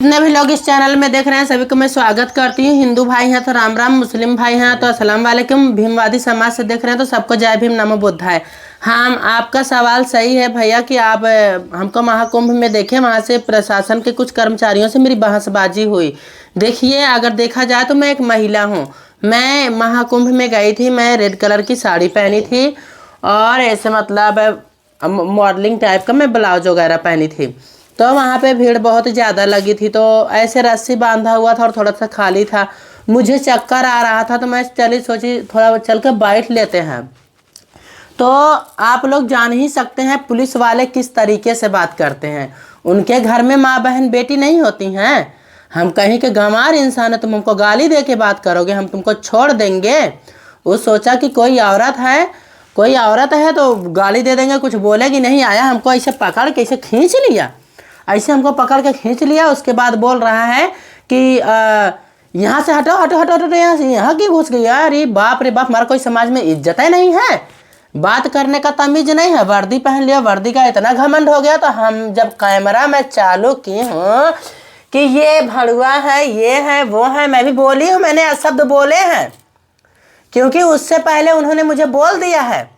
जितने भी लोग इस चैनल में देख रहे हैं सभी को मैं स्वागत करती हूँ। हिंदू भाई हैं तो राम राम, मुस्लिम भाई हैं तो अस्सलाम वालेकुम, भीमवादी समाज से देख रहे हैं तो सबको जय भीम नमो बुद्धाय। हाँ, आपका सवाल सही है भैया कि आप हमको महाकुंभ में देखे, वहाँ से प्रशासन के कुछ कर्मचारियों से मेरी बहसबाजी हुई। देखिए, अगर देखा जाए तो मैं एक महिला हूँ। मैं महाकुंभ में गई थी, मैं रेड कलर की साड़ी पहनी थी और ऐसे मतलब मॉडलिंग टाइप का मैं ब्लाउज वगैरह पहनी थी। तो वहाँ पे भीड़ बहुत ज़्यादा लगी थी, तो ऐसे रस्सी बांधा हुआ था और थोड़ा सा खाली था। मुझे चक्कर आ रहा था तो मैं सोची थोड़ा चल कर बैठ लेते हैं। तो आप लोग जान ही सकते हैं पुलिस वाले किस तरीके से बात करते हैं। उनके घर में माँ बहन बेटी नहीं होती हैं। हम कहीं के गंवार इंसान है, तुम हमको गाली दे के बात करोगे, हम तुमको छोड़ देंगे। वो सोचा कि कोई औरत है तो गाली दे देंगे, कुछ बोलेगी नहीं। आया हमको ऐसे पकड़ के ऐसे खींच लिया, ऐसे हमको पकड़ के खींच लिया। उसके बाद बोल रहा है कि यहाँ से हटो हटो हटो हटो, यहाँ से यहाँ की घुस गई। अरे बाप रे बाप, हमारा कोई समाज में इज्जत ही नहीं है, बात करने का तमीज नहीं है। वर्दी पहन लिया, वर्दी का इतना घमंड हो गया। तो हम जब कैमरा में चालू की हूँ कि ये भड़ुआ है, ये है, वो है, मैं भी बोली हूँ, मैंने अशब्द बोले हैं क्योंकि उससे पहले उन्होंने मुझे बोल दिया है,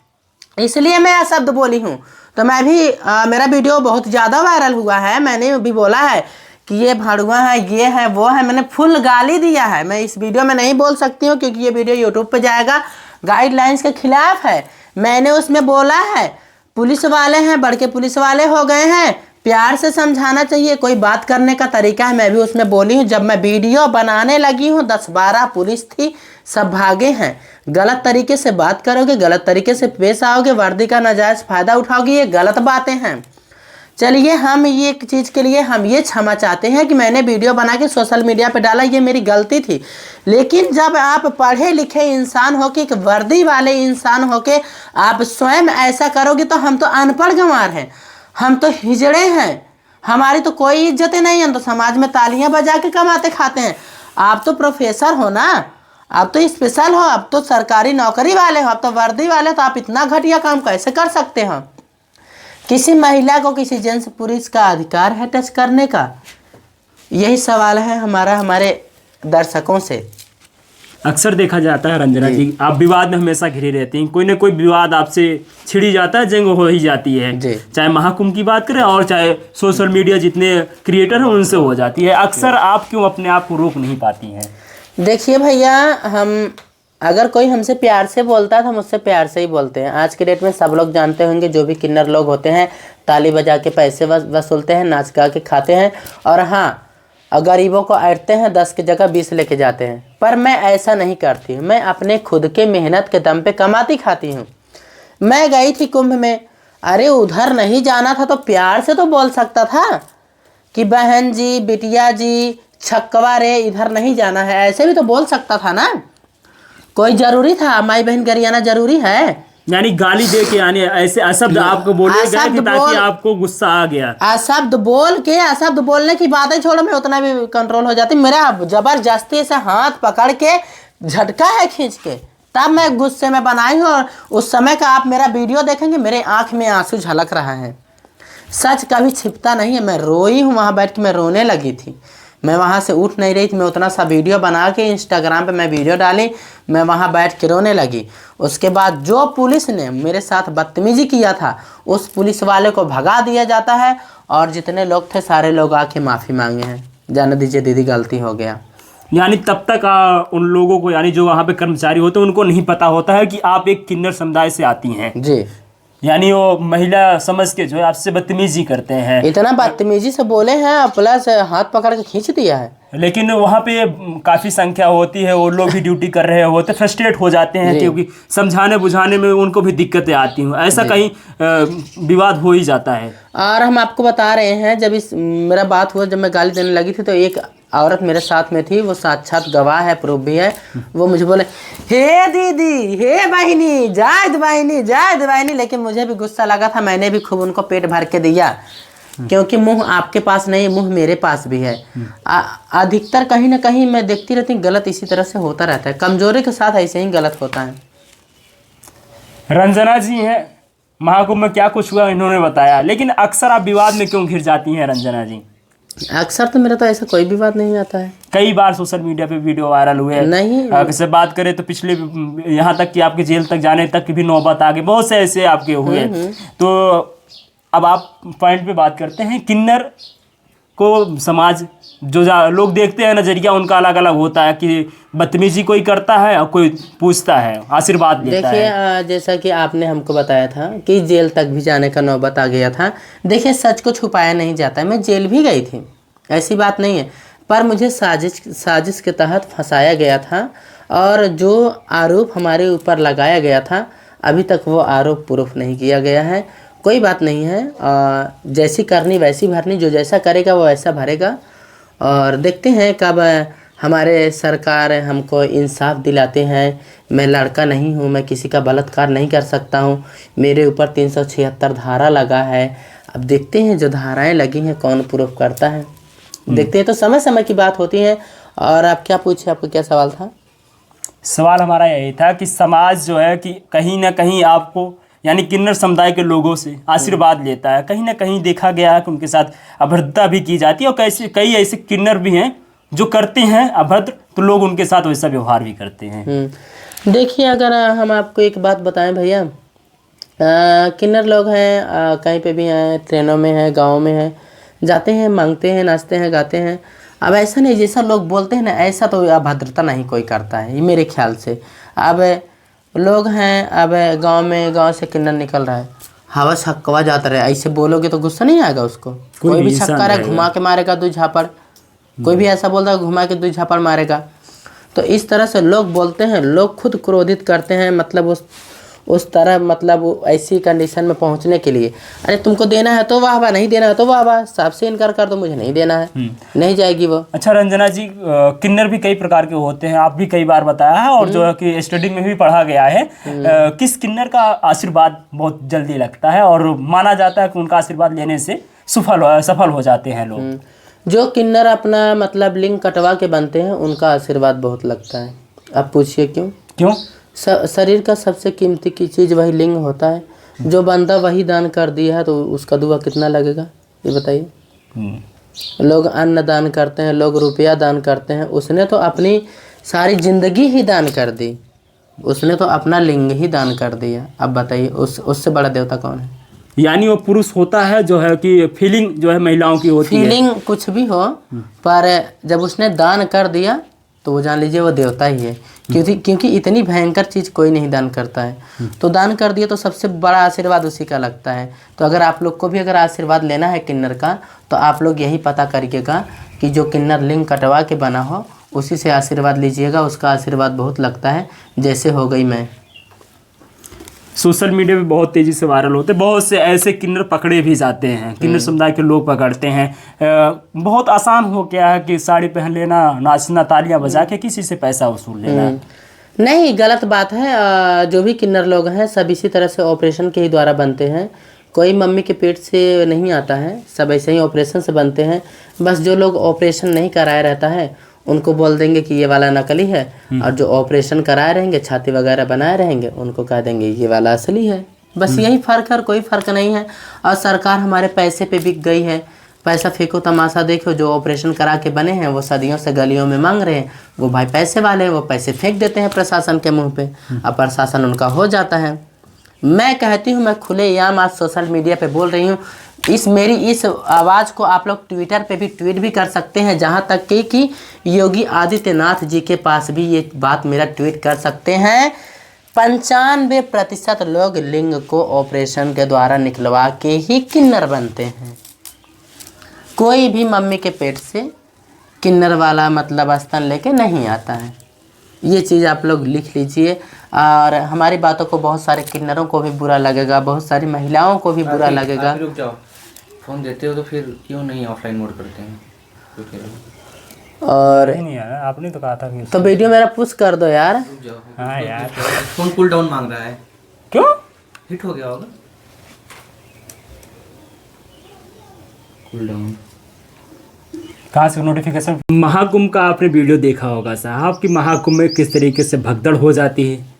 इसलिए मैं अशब्द बोली हूँ। तो मैं भी मेरा वीडियो बहुत ज़्यादा वायरल हुआ है, मैंने भी बोला है कि ये भड़ुआ है, ये है, वो है, मैंने फुल गाली दिया है। मैं इस वीडियो में नहीं बोल सकती हूँ क्योंकि ये वीडियो यूट्यूब पे जाएगा, गाइडलाइंस के खिलाफ है। मैंने उसमें बोला है पुलिस वाले हैं, बड़के पुलिस वाले हो गए हैं, प्यार से समझाना चाहिए, कोई बात करने का तरीका है। मैं भी उसमें बोली हूँ। जब मैं वीडियो बनाने लगी हूँ 10-12 पुलिस थी, सब भागे हैं। गलत तरीके से बात करोगे, गलत तरीके से पेश आओगे, वर्दी का नाजायज़ फ़ायदा उठाओगे, ये गलत बातें हैं। चलिए, हम ये एक चीज़ के लिए हम ये क्षमा चाहते हैं कि मैंने वीडियो बना के सोशल मीडिया पे डाला, ये मेरी गलती थी। लेकिन जब आप पढ़े लिखे इंसान हो के, एक वर्दी वाले इंसान हो के आप स्वयं ऐसा करोगे तो हम तो अनपढ़ गंवार हैं, हम तो हिजड़े हैं, हमारी तो कोई इज्जत नहीं है, हम तो समाज में तालियां बजा के कमाते खाते हैं। आप तो प्रोफेसर हो ना, आप तो स्पेशल हो, आप तो सरकारी नौकरी वाले हो, आप तो वर्दी वाले हो, तो आप इतना घटिया काम कैसे कर सकते हो? किसी महिला को, किसी जेंट्स पुरुष का अधिकार है टच करने का? यही सवाल है हमारा हमारे दर्शकों से। अक्सर देखा जाता है रंजना जी, आप विवाद में हमेशा घिरे रहती हैं, कोई ना कोई विवाद आपसे छिड़ी जाता है, जंग हो ही जाती है, चाहे महाकुंभ की बात करें और चाहे सोशल मीडिया जितने क्रिएटर हैं उनसे हो जाती है। अक्सर आप क्यों अपने आप को रोक नहीं पाती हैं? देखिए भैया, हम अगर कोई हमसे प्यार से बोलता है तो हम उससे प्यार से ही बोलते हैं। आज के डेट में सब लोग जानते होंगे, जो भी किन्नर लोग होते हैं ताली बजा के पैसे वसूलते हैं, नाच गा के खाते हैं, और हाँ, गरीबों को ऐंठते हैं, 10 की जगह 20 लेके जाते हैं। पर मैं ऐसा नहीं करती हूँ, मैं अपने खुद के मेहनत के दम पे कमाती खाती हूँ। मैं गई थी कुंभ में, अरे उधर नहीं जाना था तो प्यार से तो बोल सकता था कि बहन जी, बिटिया जी, छक्कवा रे, इधर नहीं जाना है, ऐसे भी तो बोल सकता था ना। कोई जरूरी था? माई बहन गरियाना जरूरी है? यानी गाली दे के, यानी ऐसे अशब्द आपको बोले गए कि ताकि आपको गुस्सा आ गया। अशब्द बोल के, अशब्द बोलने की बातें छोड़ो, मैं उतना भी कंट्रोल हो जाती। मेरा जबरदस्ती से हाथ पकड़ के झटका है खींच के, तब मैं गुस्से में बनाई हूँ। और उस समय का आप मेरा वीडियो देखेंगे, मेरे आंख में आंसू झलक रहा है। सच कभी छिपता नहीं है। मैं रोई हूँ, वहाँ बैठ के मैं रोने लगी थी, मैं वहाँ से उठ नहीं रही थी। मैं उतना सा वीडियो बना के इंस्टाग्राम पे मैं वीडियो डाली, मैं वहाँ बैठ के रोने लगी। उसके बाद जो पुलिस ने मेरे साथ बदतमीजी किया था, उस पुलिस वाले को भगा दिया जाता है, और जितने लोग थे सारे लोग आके माफ़ी मांगे हैं, जाने दीजिए दीदी गलती हो गया। यानी तब तक उन लोगों को, यानी जो वहाँ पे कर्मचारी होते हैं, उनको नहीं पता होता है कि आप एक किन्नर समुदाय से आती हैं जी। यानी वो महिला समझ के जो है आपसे बदतमीजी करते हैं, इतना बदतमीजी से बोले हैं, प्लस हाथ पकड़ के खींच दिया है। लेकिन वहाँ पे काफ़ी संख्या होती है, वो लोग भी ड्यूटी कर रहे होते, फ्रस्ट्रेट हो जाते हैं क्योंकि समझाने बुझाने में उनको भी दिक्कतें आती हैं, ऐसा कहीं विवाद हो ही जाता है। और हम आपको बता रहे हैं, जब मेरा बात हुआ, जब मैं गाली देने लगी थी तो एक औरत मेरे साथ में थी, वो साक्षात गवाह है, प्रूफ भी है। वो मुझे बोले, हे दीदी, हे बहनी, जायद बहनी, जायद बहनी। लेकिन मुझे भी गुस्सा लगा था, मैंने भी खूब उनको पेट भर के दिया, क्योंकि मुंह आपके पास नहीं, मुंह मेरे पास भी है। अधिकतर कहीं ना कहीं मैं देखती रहती हूँ, गलत इसी तरह से होता रहता है, कमजोरी के साथ ऐसे ही गलत होता है। रंजना जी हैं, महाकुंभ में क्या कुछ हुआ इन्होंने बताया, लेकिन अक्सर आप विवाद में क्यों घिर जाती हैं रंजना जी? अक्सर तो मेरा तो ऐसा कोई भी बात नहीं आता है। कई बार सोशल मीडिया पे वीडियो वायरल हुए हैं। नहीं। अगर बात करें तो पिछले यहाँ तक कि आपके जेल तक जाने तक की भी नौबत आ गई, बहुत से ऐसे आपके हुए। तो अब आप पॉइंट पे बात करते हैं, किन्नर को समाज जो लोग देखते हैं, नजरिया उनका अलग अलग होता है कि बदतमीजी कोई करता है और कोई पूछता है, आशीर्वाद लेता है। देखिए जैसा कि आपने हमको बताया था कि जेल तक भी जाने का नौबत आ गया था। देखिए सच को छुपाया नहीं जाता है, मैं जेल भी गई थी, ऐसी बात नहीं है, पर मुझे साजिश के तहत फंसाया गया था और जो आरोप हमारे ऊपर लगाया गया था अभी तक वो आरोप प्रूफ नहीं किया गया है। कोई बात नहीं है, जैसी करनी वैसी भरनी, जो जैसा करेगा वो वैसा भरेगा। और देखते हैं कब हमारे सरकार हमको इंसाफ दिलाते हैं। मैं लड़का नहीं हूँ, मैं किसी का बलात्कार नहीं कर सकता हूँ, मेरे ऊपर 376 धारा लगा है। अब देखते हैं जो धाराएं लगी हैं कौन प्रूफ करता है, देखते हैं। तो समय समय की बात होती है। और आप क्या पूछे, आपको क्या सवाल था? सवाल हमारा यही था कि समाज जो है कि कहीं ना कहीं आपको यानी किन्नर समुदाय के लोगों से आशीर्वाद लेता है, कहीं ना कहीं देखा गया है कि उनके साथ अभद्रता भी की जाती है और कई ऐसे किन्नर भी हैं जो करते हैं अभद्र, तो लोग उनके साथ वैसा व्यवहार भी करते हैं। देखिए अगर हम आपको एक बात बताएं भैया, किन्नर लोग हैं, कहीं पे भी हैं, ट्रेनों में हैं, गाँव में हैं, जाते हैं, मांगते हैं, नाचते हैं, गाते हैं। अब ऐसा नहीं जैसा लोग बोलते हैं ना, ऐसा तो अभद्रता नहीं कोई करता है, ये मेरे ख्याल से। अब लोग हैं, अब गांव से किन्नर निकल रहा है, हवा छक्का जाता रहे, ऐसे बोलोगे तो गुस्सा नहीं आएगा उसको? कोई भी छक्का रहा घुमा के मारेगा 2 झापड़, कोई भी ऐसा बोलता है घुमा के 2 झापड़ मारेगा। तो इस तरह से लोग बोलते हैं, लोग खुद क्रोधित करते हैं, मतलब उस तरह, मतलब ऐसी कंडीशन में पहुंचने के लिए। अरे तुमको देना है तो वाह वाह, नहीं देना है तो वाह वाह, साफ से इनकार कर दो, मुझे नहीं देना है, नहीं जाएगी वो। अच्छा रंजना जी, किन्नर भी कई प्रकार के होते हैं, आप भी कई बार बताया है और जो है कि स्टडी में भी पढ़ा गया है। किस किन्नर का आशीर्वाद बहुत जल्दी लगता है और माना जाता है कि उनका आशीर्वाद लेने से सफल हो जाते हैं लोग? जो किन्नर अपना मतलब लिंग कटवा के बनते हैं उनका आशीर्वाद बहुत लगता है। आप पूछिए क्यों? शरीर का सबसे कीमती की चीज़ वही लिंग होता है। जो बंदा वही दान कर दिया है तो उसका दुआ कितना लगेगा, ये बताइए। लोग अन्न दान करते हैं, लोग रुपया दान करते हैं, उसने तो अपनी सारी जिंदगी ही दान कर दी, उसने तो अपना लिंग ही दान कर दिया। अब बताइए उससे बड़ा देवता कौन है? यानी वो पुरुष होता है जो है कि फीलिंग जो है महिलाओं की होती है। फीलिंग कुछ भी हो, पर जब उसने दान कर दिया तो वो जान लीजिए वो देवता ही है। क्योंकि इतनी भयंकर चीज़ कोई नहीं दान करता है। तो दान कर दिया तो सबसे बड़ा आशीर्वाद उसी का लगता है। तो अगर आप लोग को भी अगर आशीर्वाद लेना है किन्नर का, तो आप लोग यही पता करिएगा कि जो किन्नर लिंग कटवा के बना हो उसी से आशीर्वाद लीजिएगा, उसका आशीर्वाद बहुत लगता है। जैसे हो गई मैं। सोशल मीडिया पे बहुत तेज़ी से वायरल होते हैं, बहुत से ऐसे किन्नर पकड़े भी जाते हैं, किन्नर समुदाय के लोग पकड़ते हैं। बहुत आसान हो गया है कि साड़ी पहन लेना, नाचना, तालियां बजा के किसी से पैसा वसूल लेना। नहीं, गलत बात है। जो भी किन्नर लोग हैं सब इसी तरह से ऑपरेशन के ही द्वारा बनते हैं। कोई मम्मी के पेट से नहीं आता है, सब ऐसे ही ऑपरेशन से बनते हैं। बस जो लोग ऑपरेशन नहीं कराया रहता है उनको बोल देंगे कि ये वाला नकली है, और जो ऑपरेशन कराए रहेंगे, छाती वगैरह बनाए रहेंगे, उनको कह देंगे ये वाला असली है। बस यही फ़र्क है, कोई फ़र्क नहीं है। और सरकार हमारे पैसे पे बिक गई है। पैसा फेंको तमाशा देखो, जो ऑपरेशन करा के बने हैं वो सदियों से गलियों में मांग रहे हैं, वो भाई पैसे वाले हैं, वो पैसे फेंक देते हैं प्रशासन के मुँह पे, और प्रशासन उनका हो जाता है। मैं कहती हूँ, मैं खुलेआम आज सोशल मीडिया पे बोल रही हूँ, मेरी इस आवाज़ को आप लोग ट्विटर पे भी ट्वीट भी कर सकते हैं, जहाँ तक कि योगी आदित्यनाथ जी के पास भी ये बात मेरा ट्वीट कर सकते हैं। 95% लोग लिंग को ऑपरेशन के द्वारा निकलवा के ही किन्नर बनते हैं। कोई भी मम्मी के पेट से किन्नर वाला मतलब स्तन लेके नहीं आता है। ये चीज़ आप लोग लिख लीजिए। और हमारी बातों को बहुत सारे किन्नरों को भी बुरा लगेगा, बहुत सारी महिलाओं को भी बुरा लगेगा। रुक जाओ, फोन देते हो तो फिर क्यों नहीं ऑफलाइन मोड करते हैं? और नहीं यार, आपने तो कहा था कि तो वीडियो मेरा पुश कर दो यार। रुक जाओ। हाँ यार, फोन कूल डाउन मांग रहा है। क्यों? हिट हो गया होगा। कूल डाउन कहाँ से नोटिफिकेशन? महाकुंभ का आपने वीडियो देखा होगा साहब कि महाकुंभ में किस तरीके से भगदड़ हो जाती है।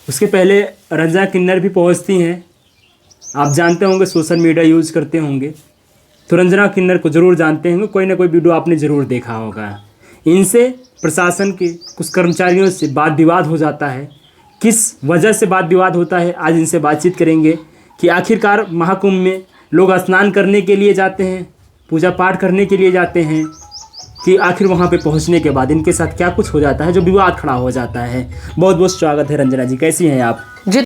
उसके पहले रंजना किन्नर भी पहुंचती हैं। आप जानते होंगे, सोशल मीडिया यूज़ करते होंगे। तो रंजना किन्नर को ज़रूर जानते हैं, कोई ना कोई वीडियो आपने ज़रूर देखा होगा। इनसे प्रशासन के कुछ कर्मचारियों से वाद विवाद हो जाता है। किस वजह से वाद विवाद होता है, आज इनसे बातचीत करेंगे कि आखिरकार महाकुंभ में लोग स्नान करने के लिए जाते हैं, पूजा पाठ करने के लिए जाते हैं, कि आखिर वहाँ पे पहुँचने के बाद इनके साथ क्या कुछ हो जाता है जो विवाद खड़ा हो जाता है। बहुत बहुत स्वागत है रंजना जी, कैसी हैं आप?